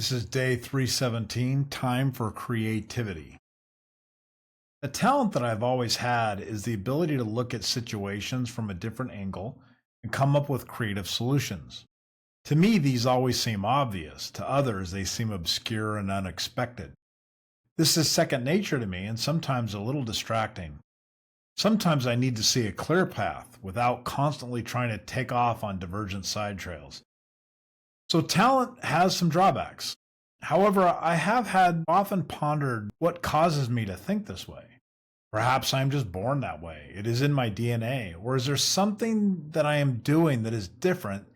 This is day 317, time for creativity. A talent that I've always had is the ability to look at situations from a different angle and come up with creative solutions. To me, these always seem obvious. To others, they seem obscure and unexpected. This is second nature to me and sometimes a little distracting. Sometimes I need to see a clear path without constantly trying to take off on divergent side trails. So talent has some drawbacks. However, I have had often pondered what causes me to think this way. Perhaps I'm just born that way. It is in my DNA. Or is there something that I am doing that is different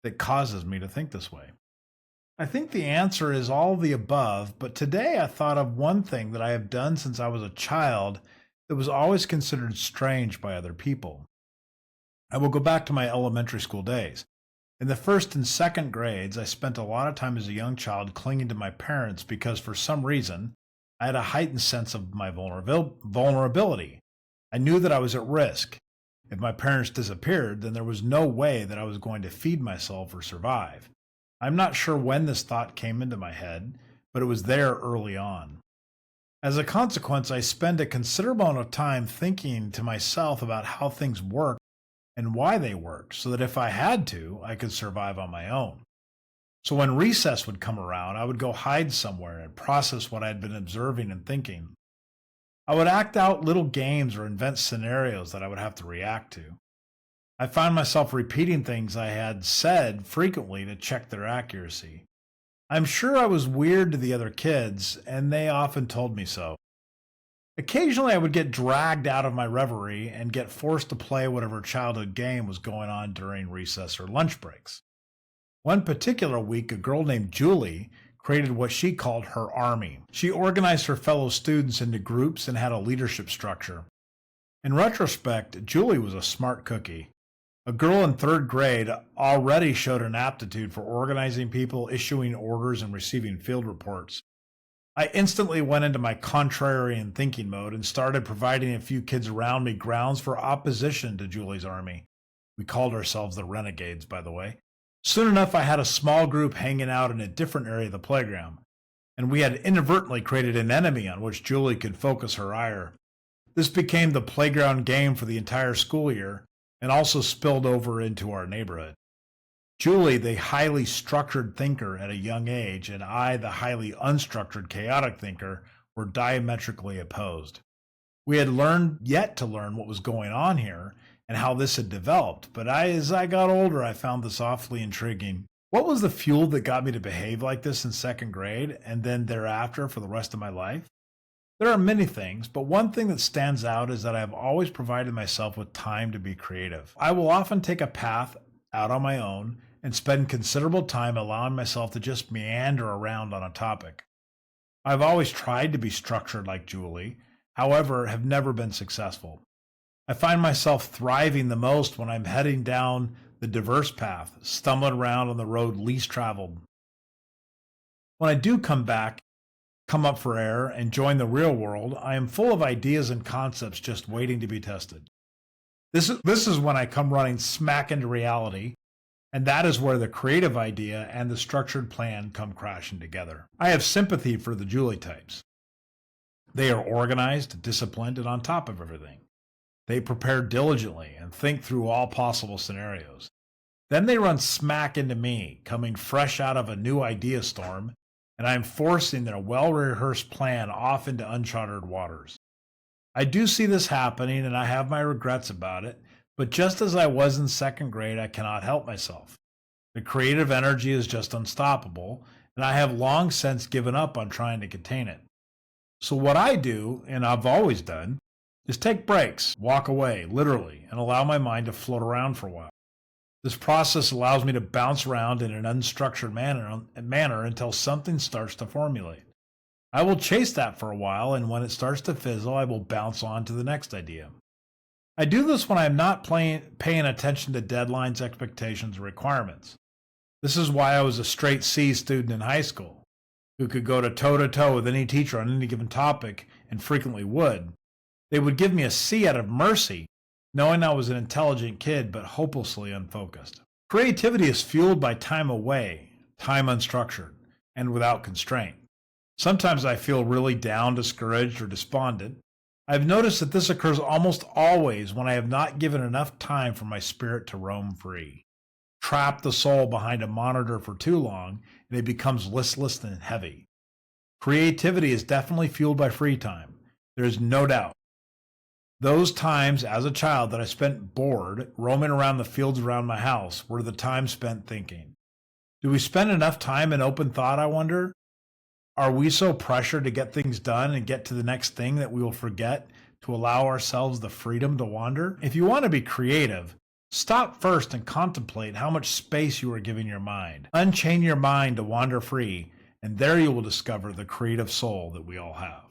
that causes me to think this way? I think the answer is all of the above, but today I thought of one thing that I have done since I was a child that was always considered strange by other people. I will go back to my elementary school days. In the first and second grades, I spent a lot of time as a young child clinging to my parents because for some reason, I had a heightened sense of my vulnerability. I knew that I was at risk. If my parents disappeared, then there was no way that I was going to feed myself or survive. I'm not sure when this thought came into my head, but it was there early on. As a consequence, I spend a considerable amount of time thinking to myself about how things work and why they worked, so that if I had to, I could survive on my own. So when recess would come around, I would go hide somewhere and process what I had been observing and thinking. I would act out little games or invent scenarios that I would have to react to. I found myself repeating things I had said frequently to check their accuracy. I'm sure I was weird to the other kids, and they often told me so. Occasionally, I would get dragged out of my reverie and get forced to play whatever childhood game was going on during recess or lunch breaks. One particular week, a girl named Julie created what she called her army. She organized her fellow students into groups and had a leadership structure. In retrospect, Julie was a smart cookie. A girl in third grade already showed an aptitude for organizing people, issuing orders, and receiving field reports. I instantly went into my contrarian thinking mode and started providing a few kids around me grounds for opposition to Julie's army. We called ourselves the Renegades, by the way. Soon enough, I had a small group hanging out in a different area of the playground, and we had inadvertently created an enemy on which Julie could focus her ire. This became the playground game for the entire school year and also spilled over into our neighborhood. Julie, the highly structured thinker at a young age, and I, the highly unstructured, chaotic thinker, were diametrically opposed. We had yet to learn what was going on here and how this had developed, but as I got older, I found this awfully intriguing. What was the fuel that got me to behave like this in second grade and then thereafter for the rest of my life? There are many things, but one thing that stands out is that I have always provided myself with time to be creative. I will often take a path out on my own and spend considerable time allowing myself to just meander around on a topic. I've always tried to be structured like Julie, however, have never been successful. I find myself thriving the most when I'm heading down the diverse path, stumbling around on the road least traveled. When I do come up for air, and join the real world, I am full of ideas and concepts just waiting to be tested. This is when I come running smack into reality, and that is where the creative idea and the structured plan come crashing together. I have sympathy for the Julie types. They are organized, disciplined, and on top of everything. They prepare diligently and think through all possible scenarios. Then they run smack into me, coming fresh out of a new idea storm, and I am forcing their well-rehearsed plan off into uncharted waters. I do see this happening, and I have my regrets about it, but just as I was in second grade, I cannot help myself. The creative energy is just unstoppable, and I have long since given up on trying to contain it. So what I do, and I've always done, is take breaks, walk away, literally, and allow my mind to float around for a while. This process allows me to bounce around in an unstructured manner until something starts to formulate. I will chase that for a while, and when it starts to fizzle, I will bounce on to the next idea. I do this when I'm not paying attention to deadlines, expectations, or requirements. This is why I was a straight C student in high school, who could go toe-to-toe with any teacher on any given topic, and frequently would. They would give me a C out of mercy, knowing I was an intelligent kid but hopelessly unfocused. Creativity is fueled by time away, time unstructured, and without constraint. Sometimes I feel really down, discouraged, or despondent. I've noticed that this occurs almost always when I have not given enough time for my spirit to roam free. Trap the soul behind a monitor for too long, and it becomes listless and heavy. Creativity is definitely fueled by free time. There is no doubt. Those times as a child that I spent bored roaming around the fields around my house were the time spent thinking. Do we spend enough time in open thought, I wonder? Are we so pressured to get things done and get to the next thing that we will forget to allow ourselves the freedom to wander? If you want to be creative, stop first and contemplate how much space you are giving your mind. Unchain your mind to wander free, and there you will discover the creative soul that we all have.